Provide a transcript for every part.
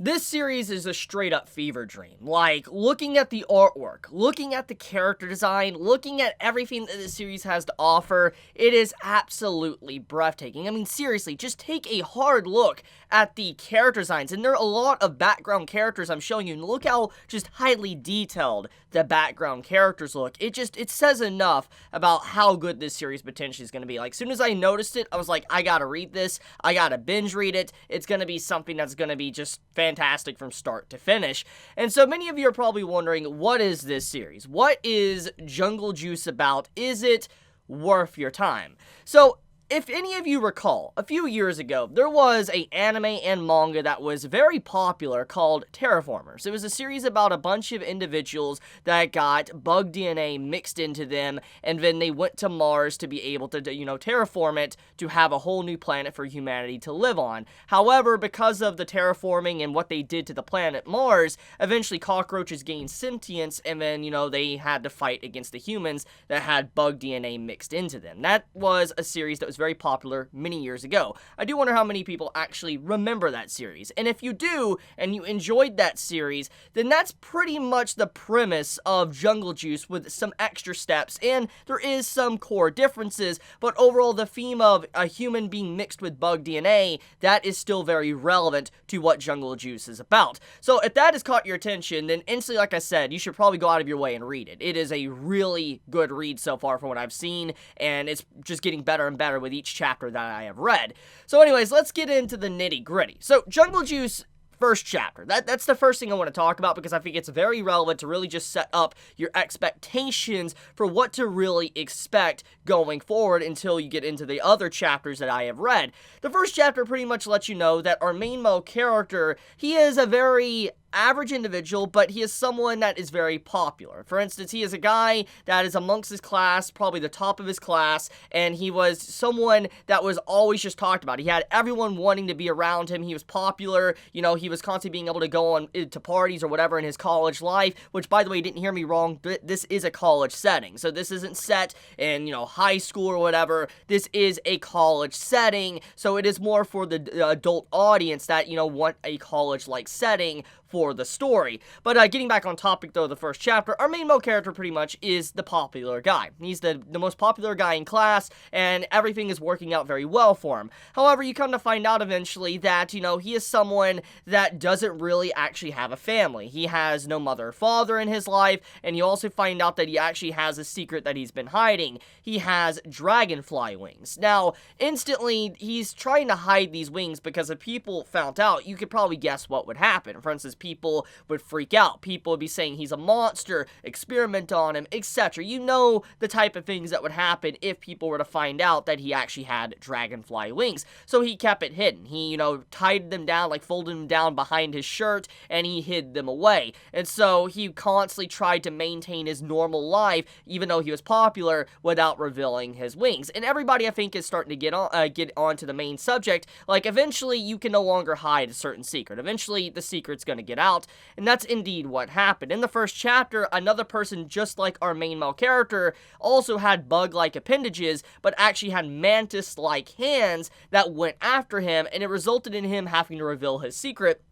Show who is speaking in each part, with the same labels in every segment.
Speaker 1: This series is a straight up fever dream. Like, looking at the artwork, looking at the character design, looking at everything that this series has to offer, it is absolutely breathtaking. I mean, seriously, just take a hard look at the character designs, and there are a lot of background characters I'm showing you, and look how just highly detailed the background characters look. It says enough about how good this series potentially is going to be. Like, as soon as I noticed it, I was like, I gotta read this, I gotta binge read it. It's going to be something that's going to be just fantastic from start to finish. And so many of you are probably wondering, what is this series? What is Jungle Juice about? Is it worth your time? So, if any of you recall, a few years ago, there was an anime and manga that was very popular called Terraformers. It was a series about a bunch of individuals that got bug DNA mixed into them, and then they went to Mars to be able to, terraform it to have a whole new planet for humanity to live on. However, because of the terraforming and what they did to the planet Mars, eventually cockroaches gained sentience, and then, they had to fight against the humans that had bug DNA mixed into them. That was a series that was very popular many years ago. I do wonder how many people actually remember that series. And if you do, and you enjoyed that series, then that's pretty much the premise of Jungle Juice with some extra steps, and there is some core differences, but overall the theme of a human being mixed with bug DNA, that is still very relevant to what Jungle Juice is about. So if that has caught your attention, then instantly, like I said, you should probably go out of your way and read it. It is a really good read so far from what I've seen, and it's just getting better and better with each chapter that I have read. So anyways, let's get into the nitty-gritty. So Jungle Juice first chapter. That's the first thing I want to talk about because I think it's very relevant to really just set up your expectations for what to really expect going forward until you get into the other chapters that I have read. The first chapter pretty much lets you know that our main male character, he is a very average individual, but he is someone that is very popular. For instance, he is a guy that is amongst his class, probably the top of his class, and he was someone that was always just talked about. He had everyone wanting to be around him. He was popular. He was constantly being able to go on to parties or whatever in his college life, which, by the way, didn't hear me wrong. This is a college setting, so this isn't set in, high school or whatever. This is a college setting, so it is more for the adult audience that, want a college-like setting for the story. But getting back on topic though, the first chapter, our main male character pretty much is the popular guy. He's the most popular guy in class, and everything is working out very well for him. However, you come to find out eventually that, he is someone that doesn't really actually have a family. He has no mother or father in his life, and you also find out that he actually has a secret that he's been hiding. He has dragonfly wings. Now, instantly, he's trying to hide these wings because if people found out, you could probably guess what would happen. For instance, people would freak out. People would be saying he's a monster, experiment on him, etc. You know the type of things that would happen if people were to find out that he actually had dragonfly wings. So he kept it hidden. He, tied them down, like folded them down behind his shirt, and he hid them away. And so he constantly tried to maintain his normal life, even though he was popular, without revealing his wings. And everybody, I think, is starting to get on to the main subject. Like, eventually, you can no longer hide a certain secret. Eventually, the secret's going to get out, and that's indeed what happened. In the first chapter, another person just like our main male character also had bug-like appendages, but actually had mantis-like hands that went after him, and it resulted in him having to reveal his secret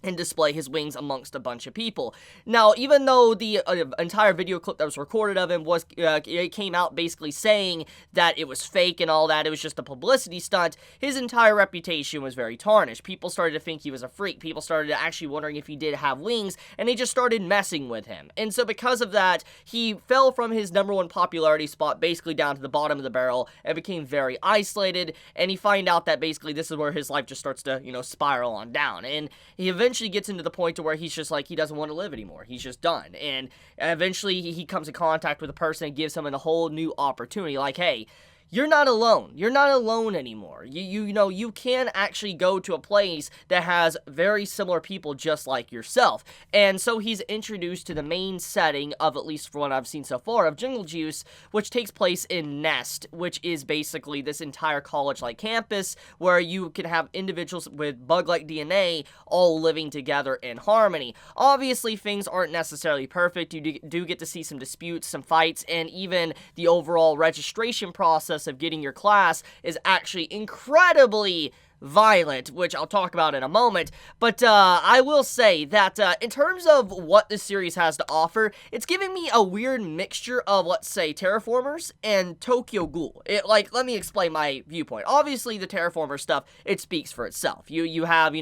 Speaker 1: and display his wings amongst a bunch of people. Now, even though the entire video clip that was recorded of him was, it came out basically saying that it was fake and all that, it was just a publicity stunt, his entire reputation was very tarnished. People started to think he was a freak. People started actually wondering if he did have wings, and they just started messing with him. And so because of that, he fell from his #1 popularity spot basically down to the bottom of the barrel and became very isolated, and he find out that basically this is where his life just starts to, spiral on down. And he eventually gets into the point to where he's just like, he doesn't want to live anymore. He's just done. And eventually he comes in contact with a person and gives him a whole new opportunity. Like, hey, you're not alone. You're not alone anymore. You can actually go to a place that has very similar people just like yourself. And so he's introduced to the main setting of, at least for what I've seen so far, of Jungle Juice, which takes place in Nest, which is basically this entire college-like campus where you can have individuals with bug-like DNA all living together in harmony. Obviously, things aren't necessarily perfect. You do get to see some disputes, some fights, and even the overall registration process of getting your class is actually incredibly violent, which I'll talk about in a moment. But I will say that in terms of what this series has to offer, it's giving me a weird mixture of, let's say, Terraformers and Tokyo Ghoul. Let me explain my viewpoint. Obviously, the Terraformer stuff, it speaks for itself. You have,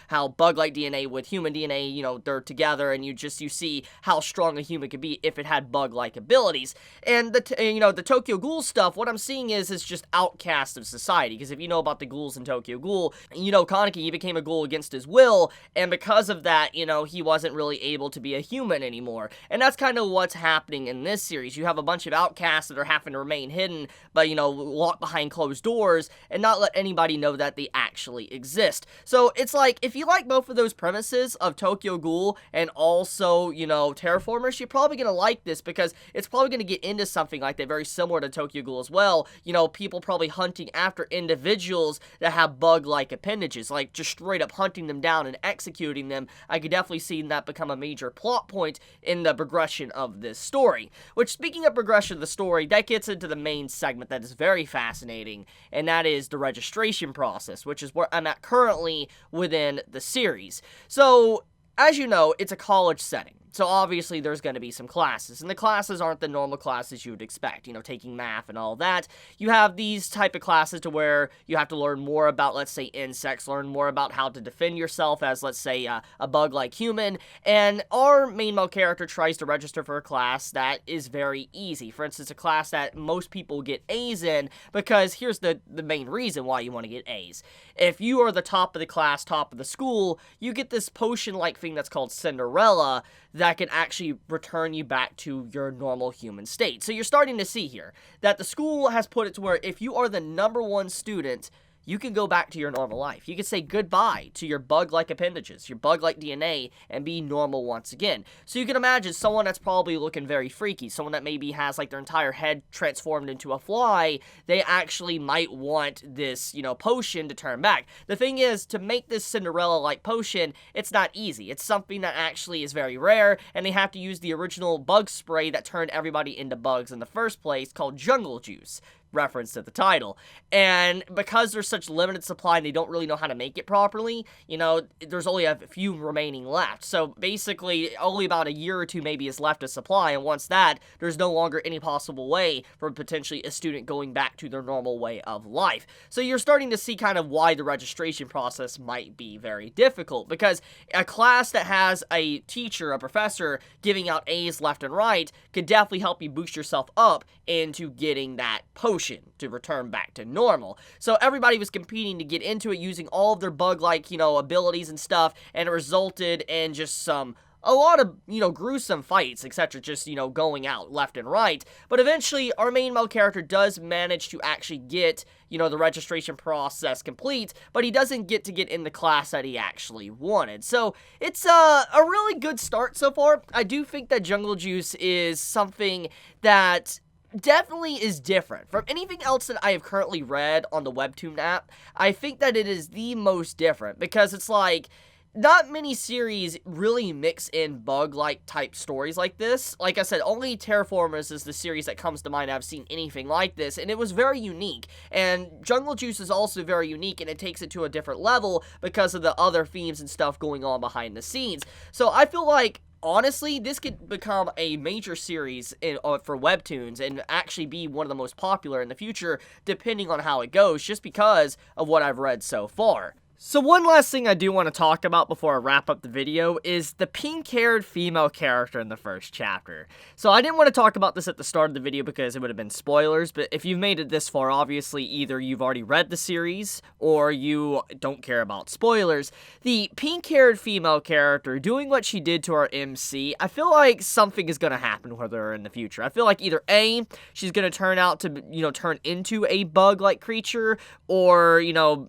Speaker 1: how bug-like DNA with human DNA, they're together, and you see how strong a human could be if it had bug-like abilities. And the Tokyo Ghoul stuff, what I'm seeing is just outcast of society. Because if you know about the ghouls in Tokyo Ghoul, Kaneki, he became a ghoul against his will, and because of that, he wasn't really able to be a human anymore. And that's kind of what's happening in this series. You have a bunch of outcasts that are having to remain hidden, but, locked behind closed doors, and not let anybody know that they actually exist. So it's like, if you like both of those premises of Tokyo Ghoul and also, Terraformers, you're probably going to like this, because it's probably going to get into something like that, very similar to Tokyo Ghoul as well. People probably hunting after individuals that have bug-like appendages, like just straight up hunting them down and executing them. I could definitely see that become a major plot point in the progression of this story. Which, speaking of progression of the story, that gets into the main segment that is very fascinating, and that is the registration process, which is where I'm at currently within the series. So, as you know, it's a college setting. So obviously there's going to be some classes, and the classes aren't the normal classes you would expect, taking math and all that. You have these type of classes to where you have to learn more about, let's say, insects, learn more about how to defend yourself as, let's say, a bug-like human, and our main male character tries to register for a class that is very easy. For instance, a class that most people get A's in, because here's the main reason why you want to get A's. If you are the top of the class, top of the school, you get this potion-like thing that's called Cinderella that can actually return you back to your normal human state. So you're starting to see here that the school has put it to where if you are the #1 student, you can go back to your normal life. You can say goodbye to your bug-like appendages, your bug-like DNA, and be normal once again. So you can imagine someone that's probably looking very freaky, someone that maybe has like their entire head transformed into a fly, they actually might want this, potion to turn back. The thing is, to make this Cinderella-like potion, it's not easy. It's something that actually is very rare, and they have to use the original bug spray that turned everybody into bugs in the first place, called jungle juice, referenced at the title. And because there's such limited supply and they don't really know how to make it properly, there's only a few remaining left. So basically, only about a year or two maybe is left of supply, and once that, there's no longer any possible way for potentially a student going back to their normal way of life. So you're starting to see kind of why the registration process might be very difficult, because a class that has a teacher, a professor, giving out A's left and right could definitely help you boost yourself up into getting that potion to return back to normal. So everybody was competing to get into it using all of their bug-like, abilities and stuff, and it resulted in just a lot of, gruesome fights, etc., just, going out left and right. But eventually, our main male character does manage to actually get, the registration process complete, but he doesn't get in the class that he actually wanted. So, it's a really good start so far. I do think that Jungle Juice is something that definitely is different from anything else that I have currently read on the WEBTOON app. I think that it is the most different, because it's like, not many series really mix in bug-like type stories like this. Like I said, only Terraformers is the series that comes to mind I've seen anything like this, and it was very unique. And Jungle Juice is also very unique, and it takes it to a different level because of the other themes and stuff going on behind the scenes. So I feel like, honestly, this could become a major series for webtoons and actually be one of the most popular in the future, depending on how it goes, just because of what I've read so far. So one last thing I do want to talk about before I wrap up the video is the pink-haired female character in the first chapter. So I didn't want to talk about this at the start of the video because it would have been spoilers, but if you've made it this far, obviously either you've already read the series or you don't care about spoilers. The pink-haired female character doing what she did to our MC, I feel like something is going to happen with her in the future. I feel like either A, she's going to turn out to, turn into a bug-like creature, or,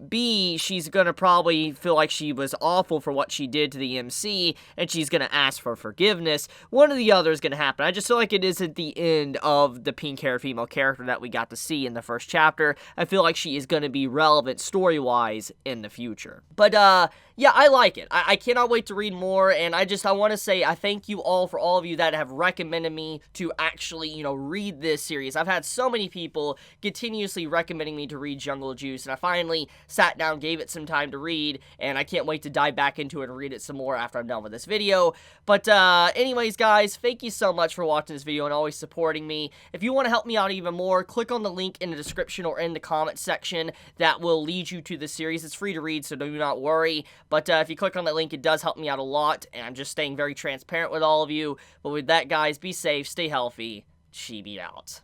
Speaker 1: B, she's going to probably feel like she was awful for what she did to the MC, and she's gonna ask for forgiveness. One or the other is gonna happen. I just feel like it isn't the end of the pink-haired female character that we got to see in the first chapter. I feel like she is gonna be relevant story-wise in the future. But, yeah, I like it. I cannot wait to read more, and I want to say I thank you all for all of you that have recommended me to actually, you know, read this series. I've had so many people continuously recommending me to read Jungle Juice, and I finally sat down, gave it some time to read, and I can't wait to dive back into it and read it some more after I'm done with this video. But, anyways, guys, thank you so much for watching this video and always supporting me. If you want to help me out even more, click on the link in the description or in the comment section that will lead you to the series. It's free to read, so do not worry. But if you click on that link, it does help me out a lot, and I'm just staying very transparent with all of you. But with that, guys, be safe, stay healthy, Chibi out.